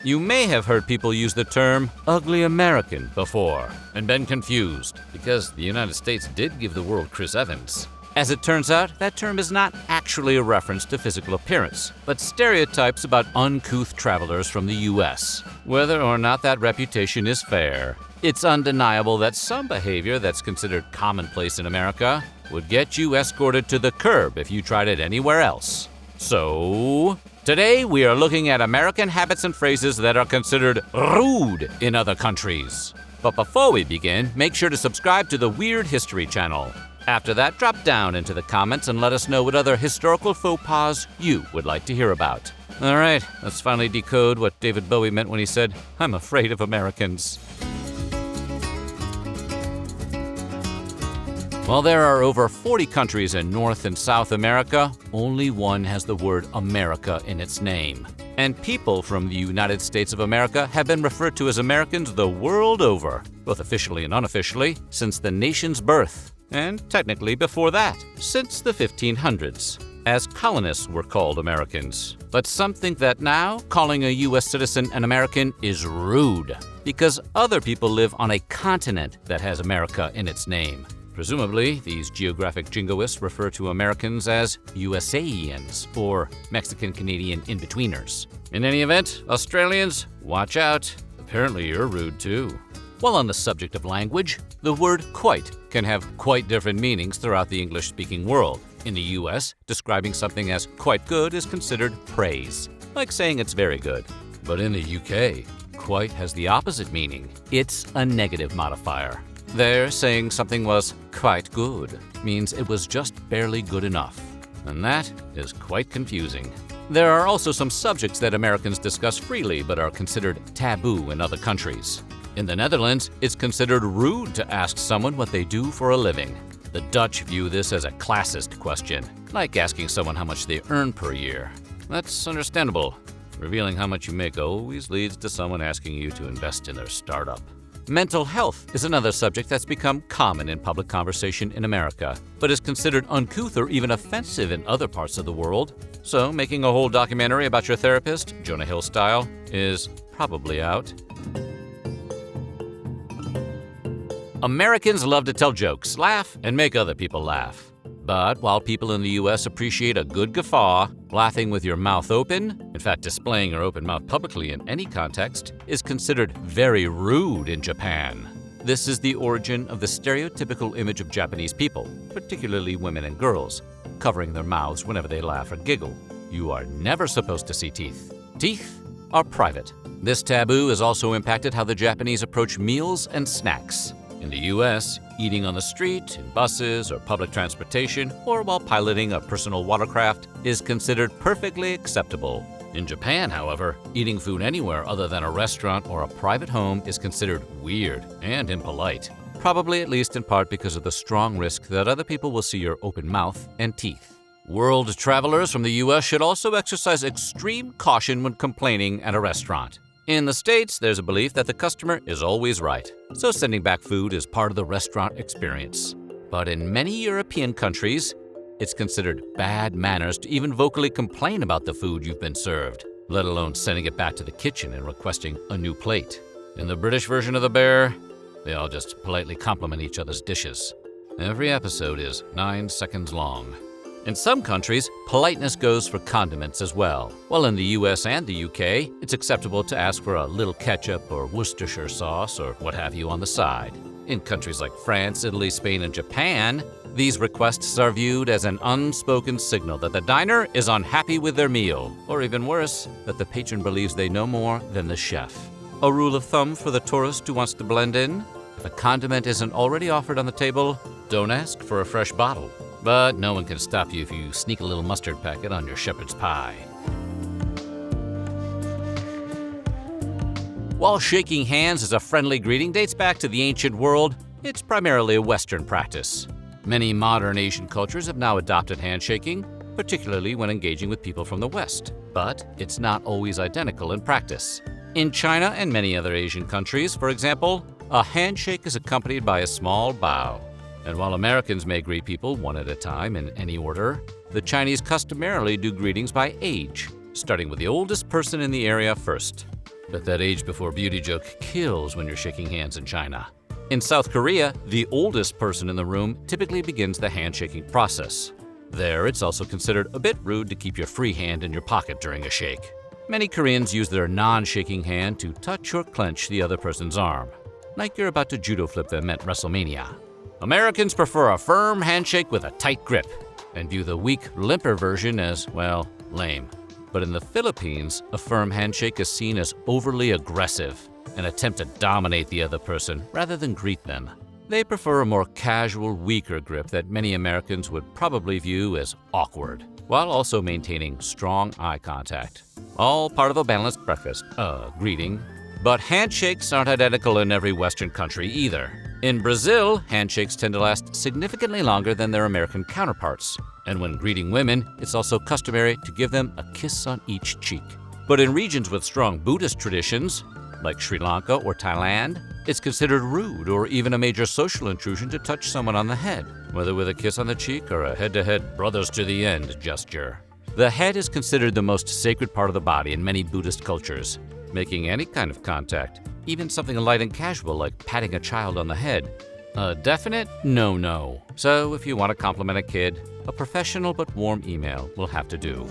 You may have heard people use the term ugly American before and been confused because the United States did give the world Chris Evans. As it turns out, that term is not actually a reference to physical appearance, but stereotypes about uncouth travelers from the US. Whether or not that reputation is fair, it's undeniable that some behavior that's considered commonplace in America would get you escorted to the curb if you tried it anywhere else. So, today we are looking at American habits and phrases that are considered rude in other countries. But before we begin, make sure to subscribe to the Weird History channel. After that, drop down into the comments and let us know what other historical faux pas you would like to hear about. All right, let's finally decode what David Bowie meant when he said, "I'm afraid of Americans." While there are over 40 countries in North and South America, only one has the word America in its name. And people from the United States of America have been referred to as Americans the world over, both officially and unofficially, since the nation's birth. And technically before that, since the 1500s, as colonists were called Americans. But some think that now, calling a U.S. citizen an American is rude, because other people live on a continent that has America in its name. Presumably, these geographic jingoists refer to Americans as USAians, or Mexican-Canadian in-betweeners. In any event, Australians, watch out. Apparently you're rude too. While on the subject of language, the word quite can have quite different meanings throughout the English-speaking world. In the US, describing something as quite good is considered praise, like saying it's very good. But in the UK, quite has the opposite meaning. It's a negative modifier. There, saying something was quite good means it was just barely good enough. And that is quite confusing. There are also some subjects that Americans discuss freely but are considered taboo in other countries. In the Netherlands, it's considered rude to ask someone what they do for a living. The Dutch view this as a classist question, like asking someone how much they earn per year. That's understandable. Revealing how much you make always leads to someone asking you to invest in their startup. Mental health is another subject that's become common in public conversation in America, but is considered uncouth or even offensive in other parts of the world. So making a whole documentary about your therapist, Jonah Hill style, is probably out. Americans love to tell jokes, laugh, and make other people laugh. But while people in the US appreciate a good guffaw, laughing with your mouth open, in fact displaying your open mouth publicly in any context, is considered very rude in Japan. This is the origin of the stereotypical image of Japanese people, particularly women and girls, covering their mouths whenever they laugh or giggle. You are never supposed to see teeth. Teeth are private. This taboo has also impacted how the Japanese approach meals and snacks. In the US, eating on the street, in buses or public transportation, or while piloting a personal watercraft is considered perfectly acceptable. In Japan, however, eating food anywhere other than a restaurant or a private home is considered weird and impolite, probably at least in part because of the strong risk that other people will see your open mouth and teeth. World travelers from the US should also exercise extreme caution when complaining at a restaurant. In the States, there's a belief that the customer is always right, so sending back food is part of the restaurant experience. But in many European countries, it's considered bad manners to even vocally complain about the food you've been served, let alone sending it back to the kitchen and requesting a new plate. In the British version of The Bear, they all just politely compliment each other's dishes. Every episode is 9 seconds long. In some countries, politeness goes for condiments as well. While in the US and the UK, it's acceptable to ask for a little ketchup or Worcestershire sauce or what have you on the side. In countries like France, Italy, Spain, and Japan, these requests are viewed as an unspoken signal that the diner is unhappy with their meal, or even worse, that the patron believes they know more than the chef. A rule of thumb for the tourist who wants to blend in: if a condiment isn't already offered on the table, don't ask for a fresh bottle. But no one can stop you if you sneak a little mustard packet on your shepherd's pie. While shaking hands as a friendly greeting dates back to the ancient world, it's primarily a Western practice. Many modern Asian cultures have now adopted handshaking, particularly when engaging with people from the West. But it's not always identical in practice. In China and many other Asian countries, for example, a handshake is accompanied by a small bow. And while Americans may greet people one at a time in any order, the Chinese customarily do greetings by age, starting with the oldest person in the area first. But that age before beauty joke kills when you're shaking hands in China. In South Korea, the oldest person in the room typically begins the handshaking process. There, it's also considered a bit rude to keep your free hand in your pocket during a shake. Many Koreans use their non-shaking hand to touch or clench the other person's arm, like you're about to judo flip them at WrestleMania. Americans prefer a firm handshake with a tight grip, and view the weak, limper version as, well, lame. But in the Philippines, a firm handshake is seen as overly aggressive, an attempt to dominate the other person rather than greet them. They prefer a more casual, weaker grip that many Americans would probably view as awkward, while also maintaining strong eye contact. All part of a balanced breakfast, greeting. But handshakes aren't identical in every Western country either. In Brazil, handshakes tend to last significantly longer than their American counterparts. And when greeting women, it's also customary to give them a kiss on each cheek. But in regions with strong Buddhist traditions, like Sri Lanka or Thailand, it's considered rude or even a major social intrusion to touch someone on the head, whether with a kiss on the cheek or a head-to-head brothers to the end gesture. The head is considered the most sacred part of the body in many Buddhist cultures. Making any kind of contact, even something light and casual like patting a child on the head, a definite no-no. So if you want to compliment a kid, a professional but warm email will have to do.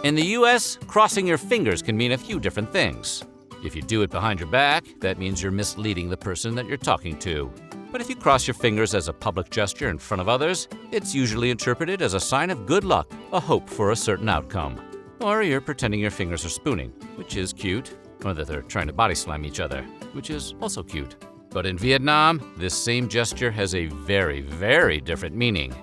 In the US, crossing your fingers can mean a few different things. If you do it behind your back, that means you're misleading the person that you're talking to. But if you cross your fingers as a public gesture in front of others, it's usually interpreted as a sign of good luck, a hope for a certain outcome. Or you're pretending your fingers are spooning, which is cute, or that they're trying to body slam each other, which is also cute. But in Vietnam, this same gesture has a very, very different meaning.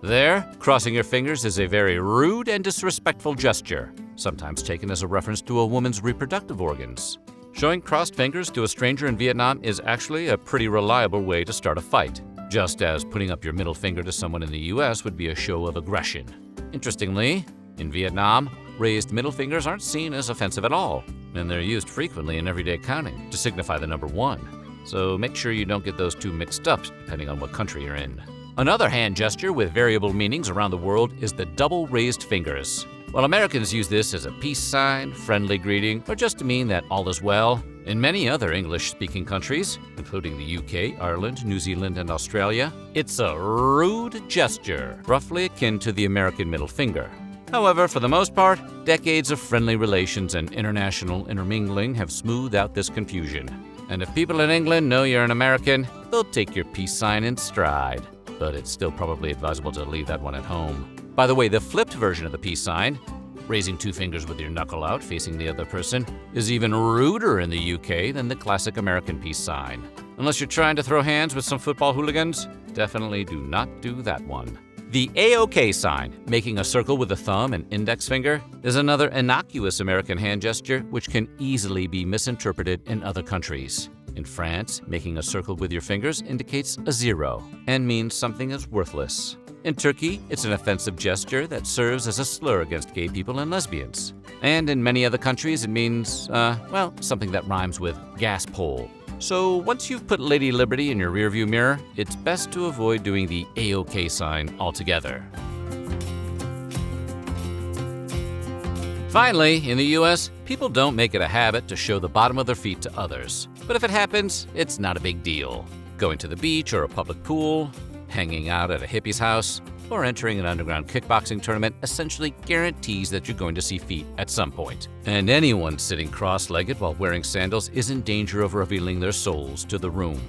There, crossing your fingers is a very rude and disrespectful gesture, sometimes taken as a reference to a woman's reproductive organs. Showing crossed fingers to a stranger in Vietnam is actually a pretty reliable way to start a fight, just as putting up your middle finger to someone in the US would be a show of aggression. Interestingly, in Vietnam, raised middle fingers aren't seen as offensive at all, and they're used frequently in everyday counting to signify the number 1. So make sure you don't get those two mixed up depending on what country you're in. Another hand gesture with variable meanings around the world is the double raised fingers. While Americans use this as a peace sign, friendly greeting, or just to mean that all is well, in many other English-speaking countries, including the UK, Ireland, New Zealand, and Australia, it's a rude gesture, roughly akin to the American middle finger. However, for the most part, decades of friendly relations and international intermingling have smoothed out this confusion. And if people in England know you're an American, they'll take your peace sign in stride. But it's still probably advisable to leave that one at home. By the way, the flipped version of the peace sign, raising two fingers with your knuckle out facing the other person, is even ruder in the UK than the classic American peace sign. Unless you're trying to throw hands with some football hooligans, definitely do not do that one. The A-OK sign, making a circle with the thumb and index finger, is another innocuous American hand gesture which can easily be misinterpreted in other countries. In France, making a circle with your fingers indicates a 0 and means something is worthless. In Turkey, it's an offensive gesture that serves as a slur against gay people and lesbians. And in many other countries, it means, something that rhymes with gas pole. So once you've put Lady Liberty in your rearview mirror, it's best to avoid doing the A-OK sign altogether. Finally, in the US, people don't make it a habit to show the bottom of their feet to others. But if it happens, it's not a big deal. Going to the beach or a public pool, hanging out at a hippie's house, or entering an underground kickboxing tournament essentially guarantees that you're going to see feet at some point. And anyone sitting cross-legged while wearing sandals is in danger of revealing their souls to the room.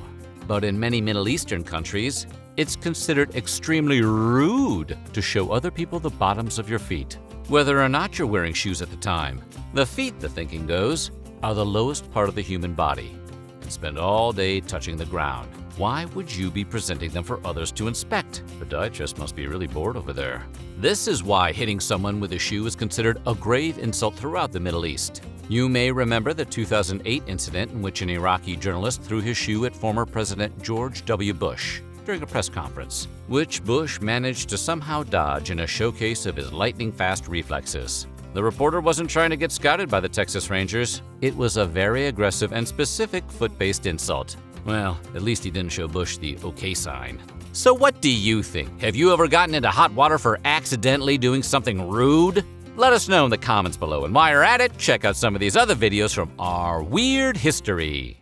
But in many Middle Eastern countries, it's considered extremely rude to show other people the bottoms of your feet, whether or not you're wearing shoes at the time. The feet, the thinking goes, are the lowest part of the human body and spend all day touching the ground. Why would you be presenting them for others to inspect? The podiatrist must be really bored over there. This is why hitting someone with a shoe is considered a grave insult throughout the Middle East. You may remember the 2008 incident in which an Iraqi journalist threw his shoe at former President George W. Bush during a press conference, which Bush managed to somehow dodge in a showcase of his lightning-fast reflexes. The reporter wasn't trying to get scouted by the Texas Rangers. It was a very aggressive and specific foot-based insult. Well, at least he didn't show Bush the OK sign. So what do you think? Have you ever gotten into hot water for accidentally doing something rude? Let us know in the comments below, and while you're at it, check out some of these other videos from our weird history.